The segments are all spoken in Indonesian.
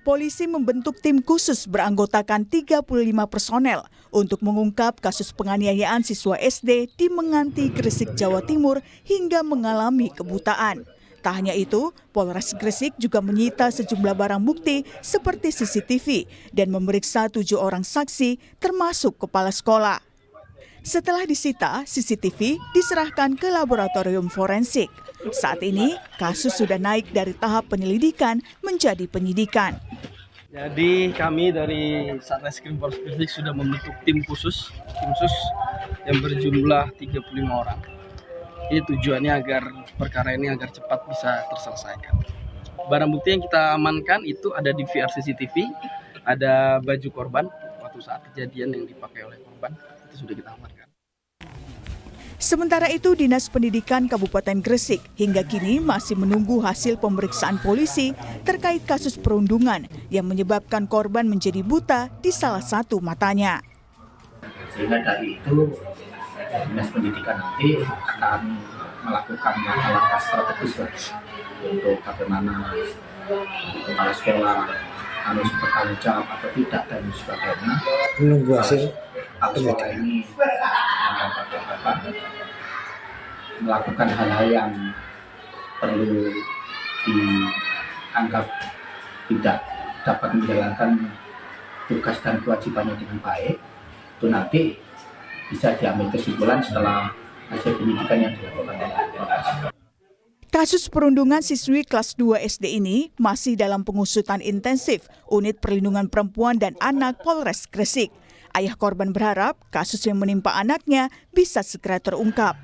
Polisi membentuk tim khusus beranggotakan 35 personel untuk mengungkap kasus penganiayaan siswa SD di Menganti, Gresik, Jawa Timur hingga mengalami kebutaan. Tak hanya itu, Polres Gresik juga menyita sejumlah barang bukti seperti CCTV dan memeriksa 7 orang saksi termasuk kepala sekolah. Setelah disita, CCTV diserahkan ke laboratorium forensik. Saat ini, kasus sudah naik dari tahap penyelidikan menjadi penyidikan. Jadi kami dari Satreskrim Polres Gresik sudah membentuk tim khusus yang berjumlah 35 orang. Ini tujuannya agar perkara ini agar cepat bisa terselesaikan. Barang bukti yang kita amankan itu ada di VR CCTV, ada baju korban waktu saat kejadian yang dipakai oleh korban, itu sudah kita amankan. Sementara itu, Dinas Pendidikan Kabupaten Gresik hingga kini masih menunggu hasil pemeriksaan polisi terkait kasus perundungan yang menyebabkan korban menjadi buta di salah satu matanya. Sehingga dari itu, Dinas Pendidikan nanti akan melakukan langkah-langkah strategis untuk bagaimana kepala sekolah harus bertanggung jawab atau tidak dan sebagainya. Menunggu hasil sekolah ini melakukan hal-hal yang perlu dianggap tidak dapat menjalankan tugas dan kewajibannya dengan baik, itu nanti bisa diambil kesimpulan setelah hasil penyidikan yang dilakukan oleh Polres. Kasus perundungan siswi kelas 2 SD ini masih dalam pengusutan intensif Unit Perlindungan Perempuan dan Anak Polres Gresik. Ayah korban berharap kasus yang menimpa anaknya bisa segera terungkap.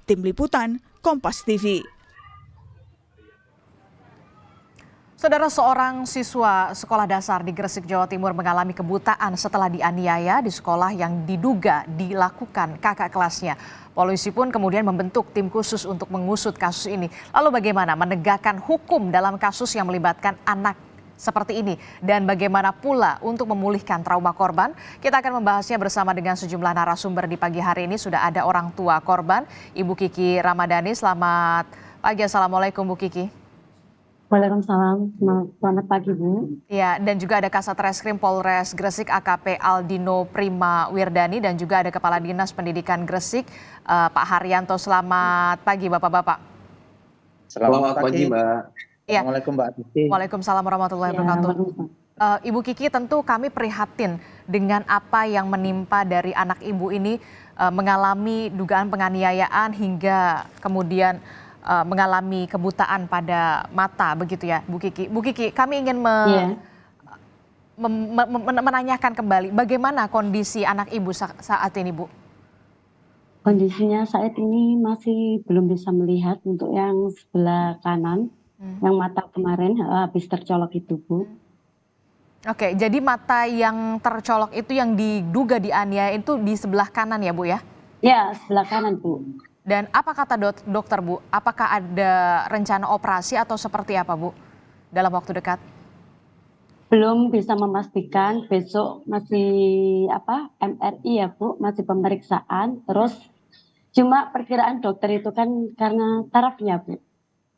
Tim Liputan, Kompas TV. Saudara, seorang siswa sekolah dasar di Gresik, Jawa Timur mengalami kebutaan setelah dianiaya di sekolah yang diduga dilakukan kakak kelasnya. Polisi pun kemudian membentuk tim khusus untuk mengusut kasus ini. Lalu bagaimana menegakkan hukum dalam kasus yang melibatkan anak seperti ini? Dan bagaimana pula untuk memulihkan trauma korban? Kita akan membahasnya bersama dengan sejumlah narasumber di pagi hari ini. Sudah ada orang tua korban, Ibu Kiki Ramadhani. Selamat pagi, Assalamualaikum Bu Kiki. Waalaikumsalam, selamat pagi Bu. Ya, dan juga ada Kasat Reskrim Polres Gresik AKP Aldino Prima Wirdani dan juga ada Kepala Dinas Pendidikan Gresik Pak Haryanto. Selamat pagi Bapak-bapak. Selamat pagi Mbak. Ya. Assalamualaikum Mbak Titi. Waalaikumsalam warahmatullahi wabarakatuh. Ibu Kiki, tentu kami prihatin dengan apa yang menimpa dari anak ibu ini mengalami dugaan penganiayaan hingga kemudian mengalami kebutaan pada mata, begitu ya Bu Kiki. Bu Kiki, kami ingin menanyakan kembali bagaimana kondisi anak ibu saat ini, Bu? Kondisinya saat ini masih belum bisa melihat untuk yang sebelah kanan, yang mata kemarin habis tercolok itu, Bu. Oke, jadi mata yang tercolok itu yang diduga dianiaya itu di sebelah kanan ya, Bu ya? Ya, sebelah kanan, Bu. Dan apa kata dokter, Bu? Apakah ada rencana operasi atau seperti apa, Bu, dalam waktu dekat? Belum bisa memastikan, besok masih MRI ya, Bu, masih pemeriksaan. Terus cuma perkiraan dokter itu kan karena sarafnya, Bu.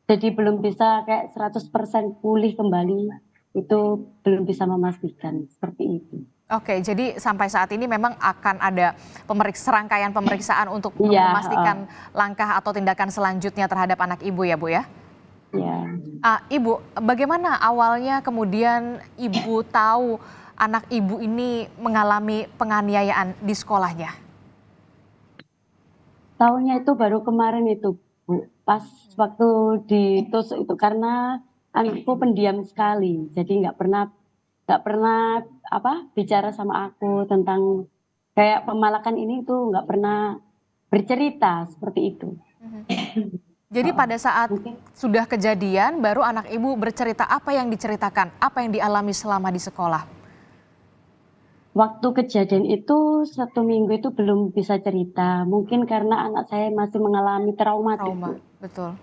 Jadi belum bisa kayak 100% pulih kembali, itu belum bisa memastikan seperti itu. Oke, jadi sampai saat ini memang akan ada serangkaian pemeriksaan untuk memastikan langkah atau tindakan selanjutnya terhadap anak ibu ya, Bu ya? Ya. Ibu, bagaimana awalnya kemudian Ibu tahu anak Ibu ini mengalami penganiayaan di sekolahnya? Tahunya itu baru kemarin itu, Bu. Pas waktu ditusuk itu karena anakku pendiam sekali, jadi nggak pernah bicara sama aku tentang kayak pemalakan ini tuh nggak pernah bercerita seperti itu. Jadi pada saat sudah kejadian baru anak ibu bercerita, apa yang diceritakan, apa yang dialami selama di sekolah? Waktu kejadian itu 1 minggu itu belum bisa cerita, mungkin karena anak saya masih mengalami trauma. Betul.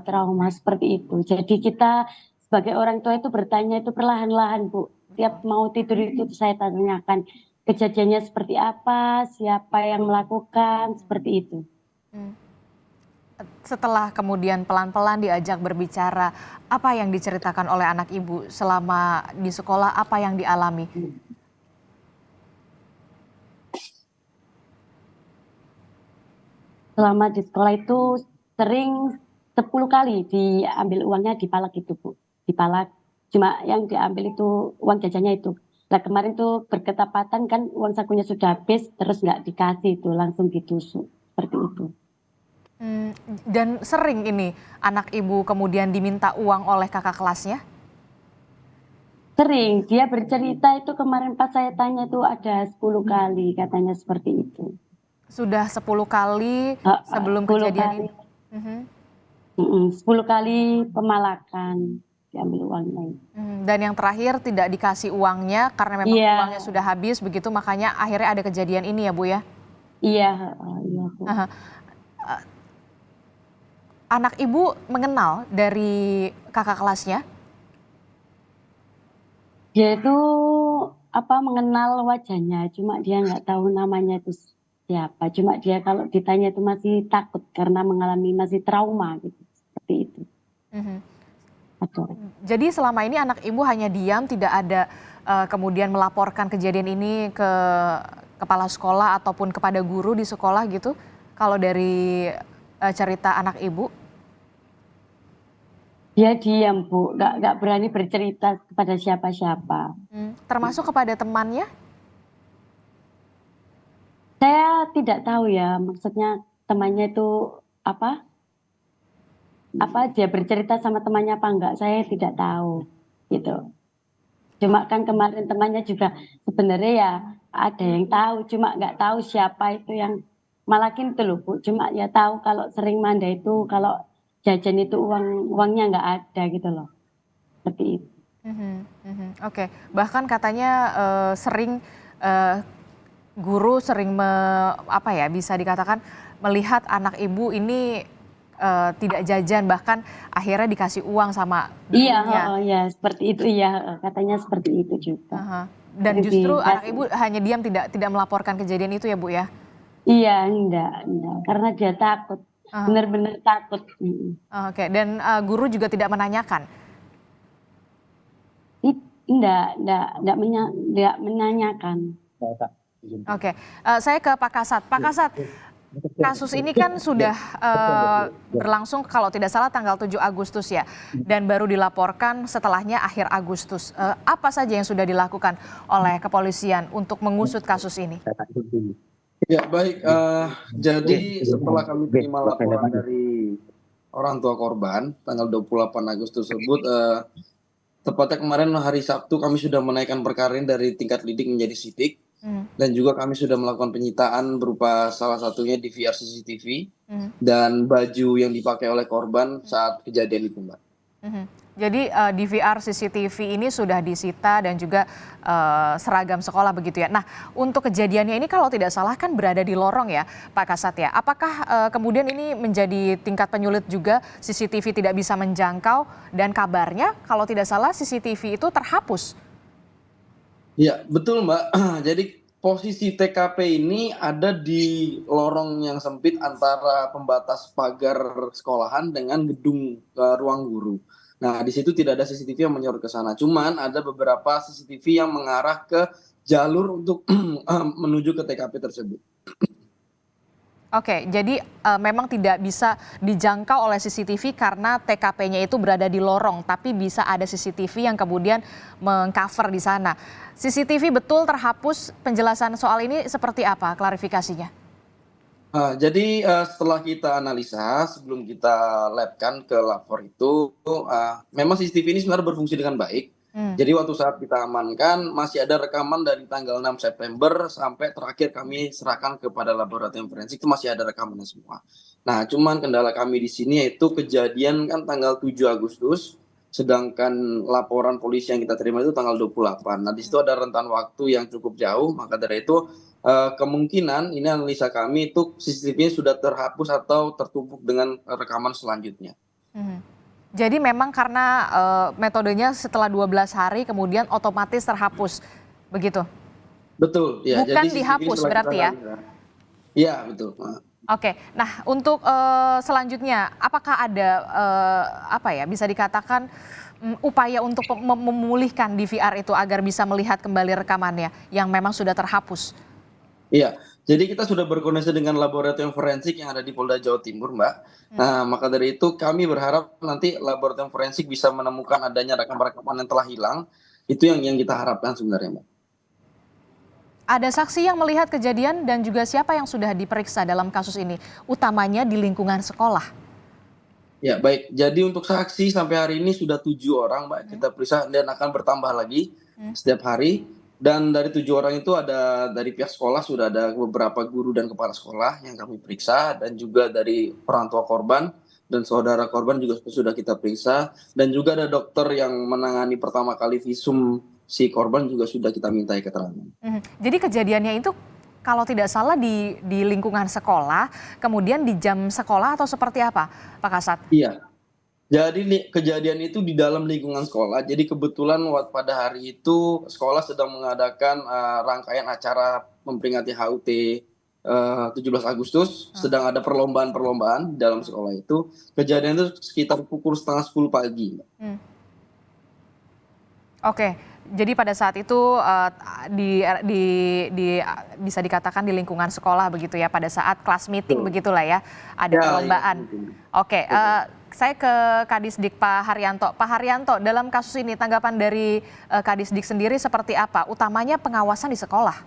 Trauma seperti itu. Jadi kita sebagai orang tua itu bertanya itu perlahan-lahan, Bu. Tiap mau tidur itu saya tanyakan kejadiannya seperti apa, siapa yang melakukan, seperti itu. setelah kemudian pelan-pelan diajak berbicara, apa yang diceritakan oleh anak ibu selama di sekolah, apa yang dialami? Selama di sekolah itu sering 10 kali diambil uangnya dipalak itu Bu. Dipalak. Cuma yang diambil itu uang jajannya itu. Nah kemarin tuh berketapatan kan uang sakunya sudah habis terus nggak dikasih itu langsung ditusuk. Seperti itu. Dan sering ini anak ibu kemudian diminta uang oleh kakak kelasnya? Sering. Dia bercerita itu kemarin pas saya tanya itu ada 10 kali katanya seperti itu. Sudah 10 kali sebelum 10 kejadian kali. ini? 10 kali pemalakan diambil uangnya. Dan yang terakhir tidak dikasih uangnya karena memang Iya. uangnya sudah habis begitu, makanya akhirnya ada kejadian ini ya Bu ya? Iya, iya Bu. Aha. Anak ibu mengenal dari kakak kelasnya? Dia itu mengenal wajahnya, cuma dia nggak tahu namanya itu siapa. Cuma dia kalau ditanya itu masih takut karena masih trauma gitu, seperti itu. Betul. Jadi selama ini anak ibu hanya diam, tidak ada kemudian melaporkan kejadian ini ke kepala sekolah ataupun kepada guru di sekolah gitu? Kalau dari cerita anak ibu? Dia diam Bu, nggak berani bercerita kepada siapa-siapa. Termasuk kepada temannya? Saya tidak tahu ya, maksudnya temannya itu apa dia bercerita sama temannya apa enggak, saya tidak tahu gitu. Cuma kan kemarin temannya juga sebenarnya ya ada yang tahu, cuma nggak tahu siapa itu yang malakin itu loh Bu. Cuma ya tahu kalau sering manda itu kalau jajan itu uangnya nggak ada gitu loh, seperti itu. Oke. Bahkan katanya sering guru sering bisa dikatakan melihat anak ibu ini tidak jajan, bahkan akhirnya dikasih uang sama gurunya. Iya, seperti itu iya, katanya seperti itu juga. Dan justru anak ibu hanya diam, tidak melaporkan kejadian itu ya Bu ya? Iya, enggak, karena dia takut, benar-benar takut. Oke, dan guru juga tidak menanyakan? Enggak menanyakan. Oke, saya ke Pak Kasat. Pak Kasat, kasus ini kan sudah berlangsung kalau tidak salah tanggal 7 Agustus ya, dan baru dilaporkan setelahnya akhir Agustus. Apa saja yang sudah dilakukan oleh kepolisian untuk mengusut kasus ini? Ya baik, jadi setelah kami terima laporan dari orang tua korban tanggal 28 Agustus tersebut, tepatnya kemarin hari Sabtu kami sudah menaikkan perkara ini dari tingkat lidik menjadi sidik. Dan juga kami sudah melakukan penyitaan berupa salah satunya DVR CCTV dan baju yang dipakai oleh korban saat kejadian itu, Mbak. Jadi DVR CCTV ini sudah disita dan juga seragam sekolah begitu ya. Nah, untuk kejadiannya ini kalau tidak salah kan berada di lorong ya Pak Kasat ya. Apakah kemudian ini menjadi tingkat penyulit juga, CCTV tidak bisa menjangkau, dan kabarnya kalau tidak salah CCTV itu terhapus? Ya, betul Mbak. Jadi posisi TKP ini ada di lorong yang sempit antara pembatas pagar sekolahan dengan gedung ruang guru. Nah, di situ tidak ada CCTV yang menyorot ke sana. Cuman ada beberapa CCTV yang mengarah ke jalur untuk menuju ke TKP tersebut. Oke, jadi memang tidak bisa dijangkau oleh CCTV karena TKP-nya itu berada di lorong, tapi bisa ada CCTV yang kemudian mengcover di sana. CCTV betul terhapus, penjelasan soal ini seperti apa klarifikasinya? Jadi setelah kita analisa, sebelum kita labkan ke lapor itu, memang CCTV ini sebenarnya berfungsi dengan baik. Jadi waktu saat kita amankan masih ada rekaman dari tanggal 6 September sampai terakhir kami serahkan kepada laboratorium forensik, itu masih ada rekamannya semua. Nah, cuman kendala kami di sini yaitu kejadian kan tanggal 7 Agustus, sedangkan laporan polisi yang kita terima itu tanggal 28. Nah, di situ ada rentan waktu yang cukup jauh, maka dari itu kemungkinan ini analisa kami itu CCTV sudah terhapus atau tertumpuk dengan rekaman selanjutnya. Jadi memang karena metodenya setelah 12 hari kemudian otomatis terhapus, begitu? Betul, ya. Bukan jadi dihapus berarti ya? Iya, betul. Oke, nah untuk selanjutnya, apakah ada bisa dikatakan upaya untuk memulihkan DVR itu agar bisa melihat kembali rekamannya yang memang sudah terhapus? Iya, jadi kita sudah berkoordinasi dengan laboratorium forensik yang ada di Polda Jawa Timur, Mbak. Nah, maka dari itu kami berharap nanti laboratorium forensik bisa menemukan adanya rekaman-rekaman yang telah hilang. Itu yang kita harapkan sebenarnya, Mbak. Ada saksi yang melihat kejadian dan juga siapa yang sudah diperiksa dalam kasus ini, utamanya di lingkungan sekolah? Ya, baik. Jadi untuk saksi sampai hari ini sudah 7 orang, Mbak. Kita periksa dan akan bertambah lagi setiap hari. Dan dari 7 orang itu ada dari pihak sekolah, sudah ada beberapa guru dan kepala sekolah yang kami periksa, dan juga dari orang tua korban dan saudara korban juga sudah kita periksa, dan juga ada dokter yang menangani pertama kali visum si korban juga sudah kita mintai keterangan. Jadi kejadiannya itu kalau tidak salah di lingkungan sekolah, kemudian di jam sekolah atau seperti apa, Pak Kasat? Iya. Jadi kejadian itu di dalam lingkungan sekolah. Jadi kebetulan pada hari itu sekolah sedang mengadakan rangkaian acara memperingati HUT 17 Agustus. Sedang ada perlombaan-perlombaan di dalam sekolah itu. Kejadian itu sekitar pukul 9:30 pagi. Oke, jadi pada saat itu bisa dikatakan di lingkungan sekolah begitu ya, pada saat kelas meeting begitulah ya, ada perlombaan. Oke, saya ke Kadisdik Pak Haryanto. Pak Haryanto, dalam kasus ini tanggapan dari Kadisdik sendiri seperti apa? Utamanya pengawasan di sekolah.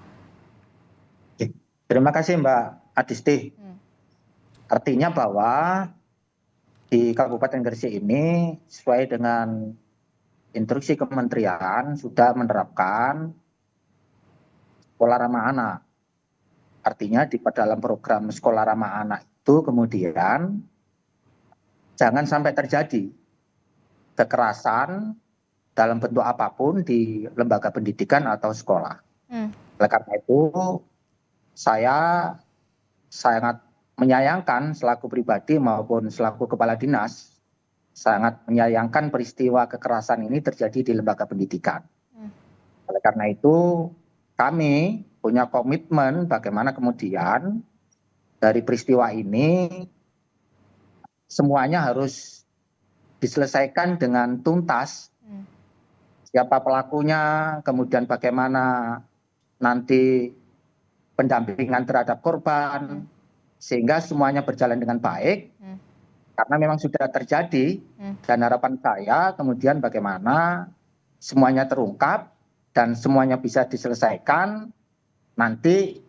Terima kasih Mbak Adisti. Artinya bahwa di Kabupaten Gresik ini sesuai dengan instruksi kementerian sudah menerapkan sekolah ramah anak. Artinya di dalam program sekolah ramah anak itu kemudian jangan sampai terjadi kekerasan dalam bentuk apapun di lembaga pendidikan atau sekolah. Oleh karena itu saya sangat menyayangkan selaku pribadi maupun selaku kepala dinas sangat menyayangkan peristiwa kekerasan ini terjadi di lembaga pendidikan. Oleh karena itu kami punya komitmen bagaimana kemudian dari peristiwa ini semuanya harus diselesaikan dengan tuntas. Siapa pelakunya, kemudian bagaimana nanti pendampingan terhadap korban, sehingga semuanya berjalan dengan baik. Karena memang sudah terjadi, dan harapan saya kemudian bagaimana semuanya terungkap dan semuanya bisa diselesaikan nanti,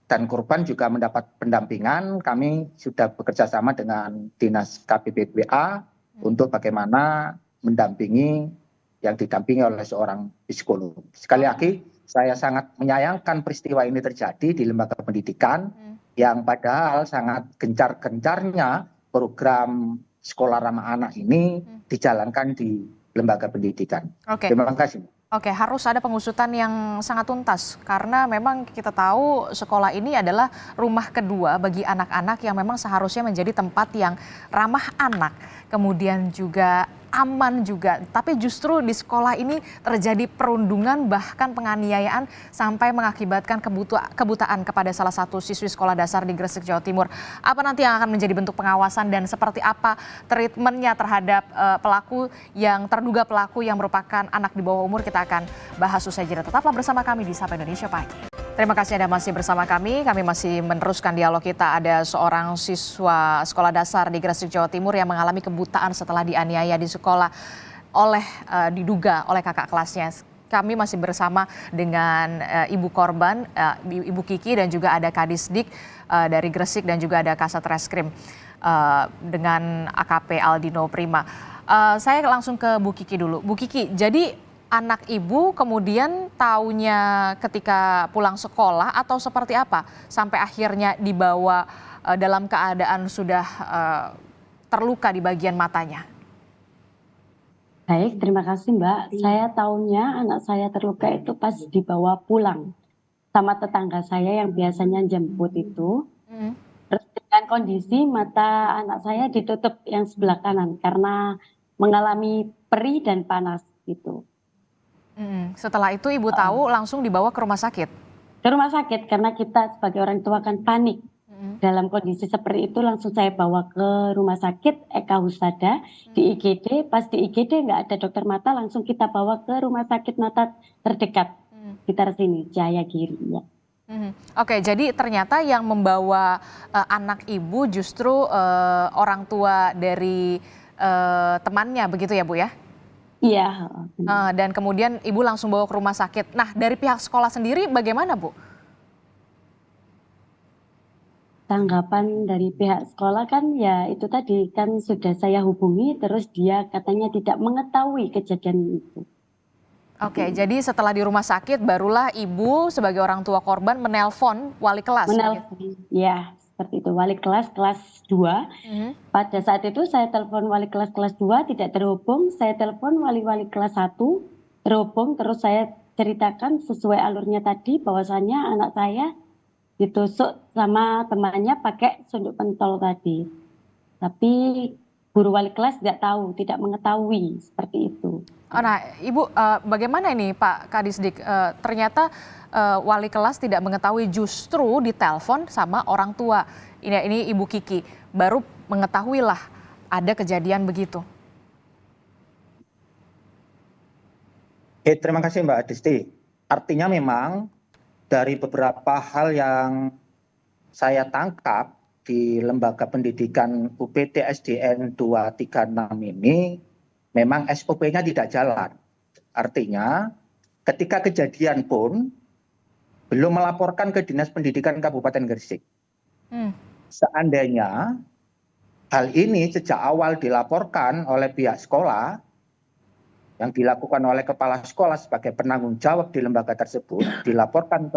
dan korban juga mendapat pendampingan. Kami sudah bekerja sama dengan Dinas KPPBA untuk bagaimana mendampingi yang didampingi oleh seorang psikolog. Sekali lagi, saya sangat menyayangkan peristiwa ini terjadi di lembaga pendidikan yang padahal sangat gencar-gencarnya program sekolah ramah anak ini dijalankan di lembaga pendidikan. Terima kasih. Oke, harus ada pengusutan yang sangat tuntas karena memang kita tahu sekolah ini adalah rumah kedua bagi anak-anak yang memang seharusnya menjadi tempat yang ramah anak, kemudian juga aman juga. Tapi justru di sekolah ini terjadi perundungan bahkan penganiayaan sampai mengakibatkan kebutaan kepada salah satu siswi sekolah dasar di Gresik, Jawa Timur. Apa nanti yang akan menjadi bentuk pengawasan dan seperti apa treatmentnya terhadap pelaku yang terduga pelaku yang merupakan anak di bawah umur? Kita akan bahas usai jeda. Tetaplah bersama kami di Sapa Indonesia Pagi. Terima kasih Anda masih bersama kami. Kami masih meneruskan dialog kita. Ada seorang siswa sekolah dasar di Gresik, Jawa Timur yang mengalami kebutaan setelah dianiaya di sekolah diduga oleh kakak kelasnya. Kami masih bersama dengan ibu korban, Ibu Kiki, dan juga ada Kadisdik dari Gresik dan juga ada Kasat Reskrim dengan AKP Aldino Prima. Saya langsung ke Bu Kiki dulu. Bu Kiki, jadi anak ibu kemudian taunya ketika pulang sekolah atau seperti apa sampai akhirnya dibawa dalam keadaan sudah terluka di bagian matanya? Baik, terima kasih Mbak. Saya taunya anak saya terluka itu pas dibawa pulang sama tetangga saya yang biasanya jemput itu. Terus dengan kondisi mata anak saya ditutup yang sebelah kanan karena mengalami perih dan panas gitu. Setelah itu ibu tahu langsung dibawa ke rumah sakit? Ke rumah sakit karena kita sebagai orang tua kan panik. Dalam kondisi seperti itu langsung saya bawa ke rumah sakit Eka Husada di IGD. Pas di IGD nggak ada dokter mata, langsung kita bawa ke rumah sakit mata terdekat sekitar sini, Jayagiri. Ya. Oke, jadi ternyata yang membawa anak ibu justru orang tua dari temannya begitu ya Bu ya? Iya. Dan kemudian ibu langsung bawa ke rumah sakit. Nah, dari pihak sekolah sendiri bagaimana Bu? Tanggapan dari pihak sekolah kan ya itu tadi kan sudah saya hubungi, terus dia katanya tidak mengetahui kejadian itu. Oke, jadi setelah di rumah sakit barulah ibu sebagai orang tua korban menelpon wali kelas. Menelpon, ya seperti itu, wali kelas 2. Pada saat itu saya telepon wali kelas 2 tidak terhubung, saya telepon wali kelas 1 terhubung, terus saya ceritakan sesuai alurnya tadi bahwasanya anak saya ditusuk sama temannya pakai sunduk pentol tadi. Tapi guru wali kelas tidak tahu, tidak mengetahui seperti itu. Nah, Ibu, bagaimana ini Pak Kadisdik? Ternyata wali kelas tidak mengetahui, justru ditelepon sama orang tua. Ini Ibu Kiki, baru mengetahuilah ada kejadian begitu. Terima kasih Mbak Adisti. Artinya memang dari beberapa hal yang saya tangkap di lembaga pendidikan UPT SDN 236 ini, memang SOP-nya tidak jalan. Artinya ketika kejadian pun belum melaporkan ke Dinas Pendidikan Kabupaten Gresik. Seandainya hal ini sejak awal dilaporkan oleh pihak sekolah, yang dilakukan oleh kepala sekolah sebagai penanggung jawab di lembaga tersebut, dilaporkan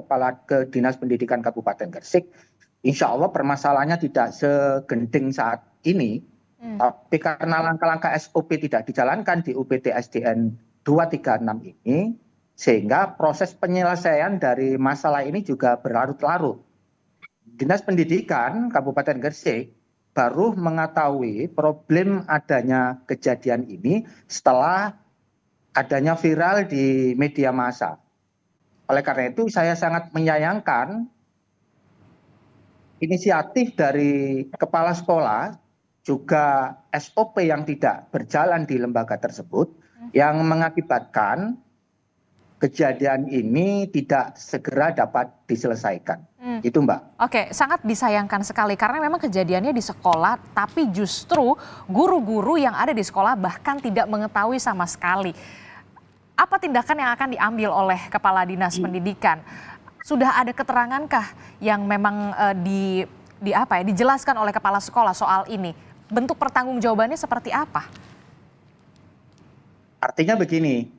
ke Dinas Pendidikan Kabupaten Gresik, insya Allah permasalahannya tidak segenting saat ini. Tapi karena langkah-langkah SOP tidak dijalankan di UPT SDN 236 ini, sehingga proses penyelesaian dari masalah ini juga berlarut-larut. Dinas Pendidikan Kabupaten Gresik baru mengetahui problem adanya kejadian ini setelah adanya viral di media massa. Oleh karena itu saya sangat menyayangkan inisiatif dari kepala sekolah, juga SOP yang tidak berjalan di lembaga tersebut, yang mengakibatkan kejadian ini tidak segera dapat diselesaikan. Itu Mbak. Oke, sangat disayangkan sekali karena memang kejadiannya di sekolah, tapi justru guru-guru yang ada di sekolah bahkan tidak mengetahui sama sekali. Apa tindakan yang akan diambil oleh Kepala Dinas Pendidikan? Sudah ada keterangankah yang memang dijelaskan oleh kepala sekolah soal ini? Bentuk pertanggungjawabannya seperti apa? Artinya begini,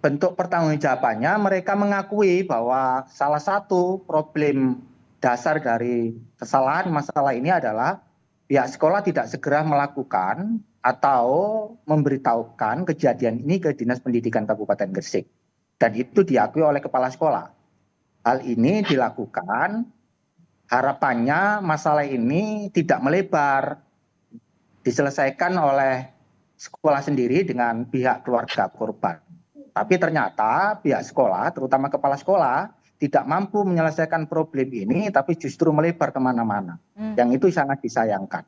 bentuk pertanggungjawabannya mereka mengakui bahwa salah satu problem dasar dari kesalahan masalah ini adalah pihak sekolah tidak segera melakukan atau memberitahukan kejadian ini ke Dinas Pendidikan Kabupaten Gresik. Dan itu diakui oleh kepala sekolah. Hal ini dilakukan, harapannya masalah ini tidak melebar, diselesaikan oleh sekolah sendiri dengan pihak keluarga korban. Tapi ternyata pihak sekolah, terutama kepala sekolah, tidak mampu menyelesaikan problem ini, tapi justru melebar kemana-mana. Yang itu sangat disayangkan.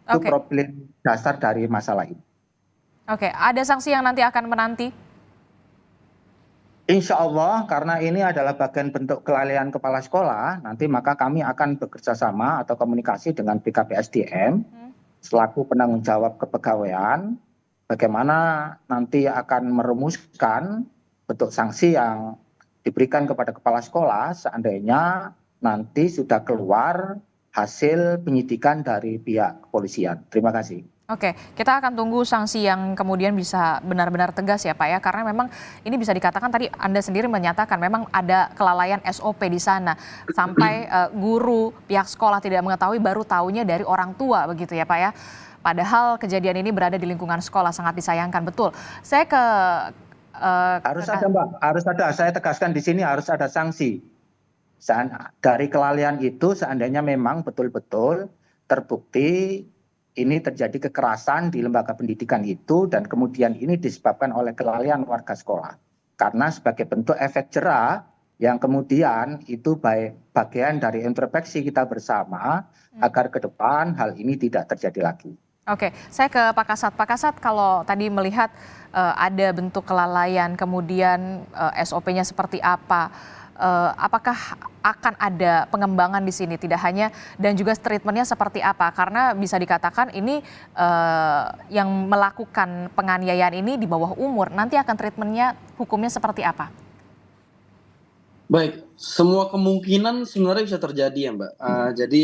Itu problem dasar dari masalah ini. Oke, ada sanksi yang nanti akan menanti? Insya Allah, karena ini adalah bagian bentuk kelalaian kepala sekolah, nanti maka kami akan bekerja sama atau komunikasi dengan BKPSDM selaku penanggung jawab kepegawaian, bagaimana nanti akan merumuskan bentuk sanksi yang diberikan kepada kepala sekolah seandainya nanti sudah keluar hasil penyidikan dari pihak kepolisian. Terima kasih. Oke, kita akan tunggu sanksi yang kemudian bisa benar-benar tegas ya Pak ya, karena memang ini bisa dikatakan tadi Anda sendiri menyatakan memang ada kelalaian SOP di sana, sampai guru pihak sekolah tidak mengetahui, baru tahunya dari orang tua begitu ya Pak ya. Padahal kejadian ini berada di lingkungan sekolah, sangat disayangkan betul. Saya ke harus ada Mbak, harus ada. Saya tegaskan di sini harus ada sanksi. Dari kelalaian itu seandainya memang betul-betul terbukti ini terjadi kekerasan di lembaga pendidikan itu dan kemudian ini disebabkan oleh kelalaian warga sekolah. Karena sebagai bentuk efek jerah yang kemudian itu bagian dari introspeksi kita bersama agar ke depan hal ini tidak terjadi lagi. Oke, saya ke Pak Kasat. Pak Kasat, kalau tadi melihat ada bentuk kelalaian, kemudian SOP-nya seperti apa, apakah akan ada pengembangan di sini, tidak hanya dan juga treatmentnya seperti apa? Karena bisa dikatakan ini yang melakukan penganiayaan ini di bawah umur, nanti akan treatmentnya, hukumnya seperti apa? Baik, semua kemungkinan sebenarnya bisa terjadi ya Mbak. Jadi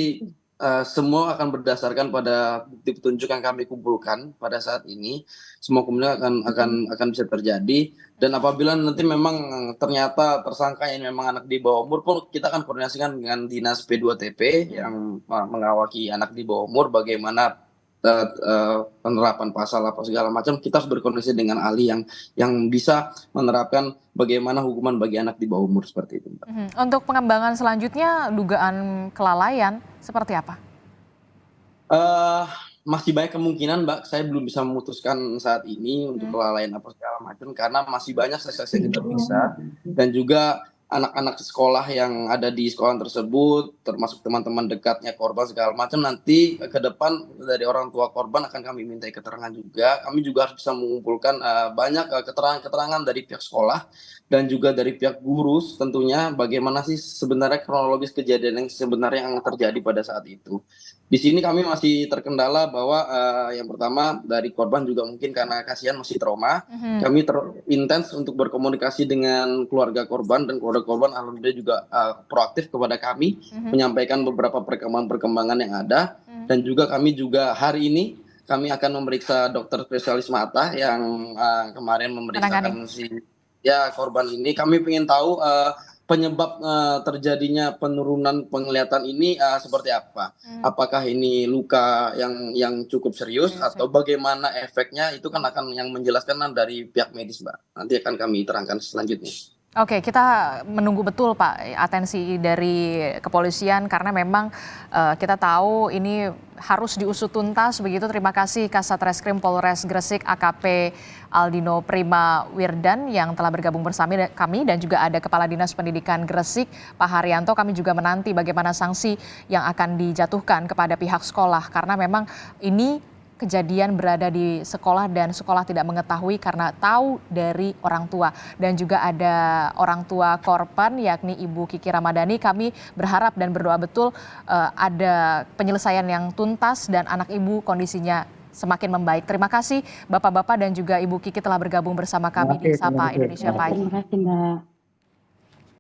semua akan berdasarkan pada bukti petunjuk yang kami kumpulkan pada saat ini. Semua kemungkinan akan bisa terjadi. Dan apabila nanti memang ternyata tersangka yang memang anak di bawah umur pun kita akan koordinasikan dengan Dinas P2TP yang mengawaki anak di bawah umur bagaimana penerapan pasal apa segala macam. Kita harus berkoordinasi dengan ahli yang bisa menerapkan bagaimana hukuman bagi anak di bawah umur seperti itu, Mbak. Untuk pengembangan selanjutnya, dugaan kelalaian seperti apa? Masih banyak kemungkinan, Mbak. Saya belum bisa memutuskan saat ini untuk kelalaian apa segala macam karena masih banyak saksi-saksi yang kita periksa dan juga anak-anak sekolah yang ada di sekolah tersebut, termasuk teman-teman dekatnya korban segala macam, nanti ke depan dari orang tua korban akan kami minta keterangan juga. Kami juga harus bisa mengumpulkan banyak keterangan-keterangan dari pihak sekolah dan juga dari pihak guru tentunya bagaimana sih sebenarnya kronologis kejadian yang sebenarnya yang terjadi pada saat itu. Di sini kami masih terkendala bahwa yang pertama dari korban juga mungkin karena kasihan masih trauma. Kami intens untuk berkomunikasi dengan keluarga korban dan keluarga korban alhamdulillah juga proaktif kepada kami menyampaikan beberapa perkembangan yang ada dan juga kami juga hari ini kami akan memeriksa dokter spesialis mata yang kemarin memeriksakan korban ini. Kami ingin tahu penyebab terjadinya penurunan penglihatan ini seperti apa? Apakah ini luka yang cukup serius atau bagaimana efeknya? Itu kan akan yang menjelaskan dari pihak medis, Mbak. Nanti akan kami terangkan selanjutnya. Oke, kita menunggu betul Pak atensi dari kepolisian karena memang kita tahu ini harus diusut tuntas begitu. Terima kasih Kasat Reskrim Polres Gresik AKP Aldino Prima Wirdan yang telah bergabung bersama kami dan juga ada Kepala Dinas Pendidikan Gresik Pak Haryanto. Kami juga menanti bagaimana sanksi yang akan dijatuhkan kepada pihak sekolah karena memang ini kejadian berada di sekolah dan sekolah tidak mengetahui karena tahu dari orang tua. Dan juga ada orang tua korban yakni Ibu Kiki Ramadhani. Kami berharap dan berdoa betul ada penyelesaian yang tuntas dan anak ibu kondisinya semakin membaik. Terima kasih Bapak-Bapak dan juga Ibu Kiki telah bergabung bersama kami di Sapa Indonesia Pagi. Terima kasih Mbak.